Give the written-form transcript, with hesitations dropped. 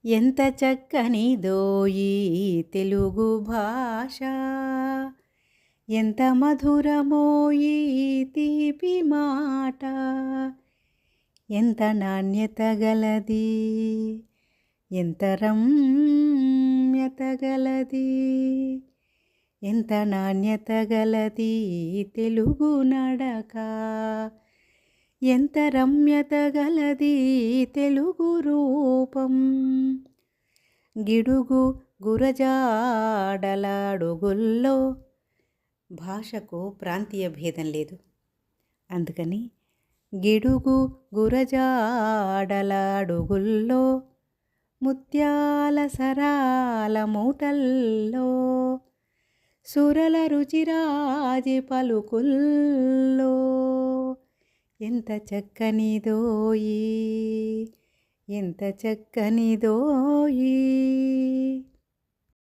ఎంత చక్కనిదోయి తెలుగు భాష, ఎంత మధురమోయి తీపి మాట, ఎంత నాణ్యత గలది, ఎంత రమ్యత గలది, ఎంత నాణ్యత గలది తెలుగు నడక, ఎంత రమ్యత గలది తెలుగు రూపం. గిడుగు గురజాడల అడుగుల్లో. భాషకు ప్రాంతీయ భేదం లేదు. అందుకని గిడుగు గురజాడల అడుగుల్లో, ముత్యాల సరాల మూటల్లో, సురల రుచిరాజి పలుకుల్లో, ఎంత చక్కనిదోయి, ఎంత చక్కనిదోయి.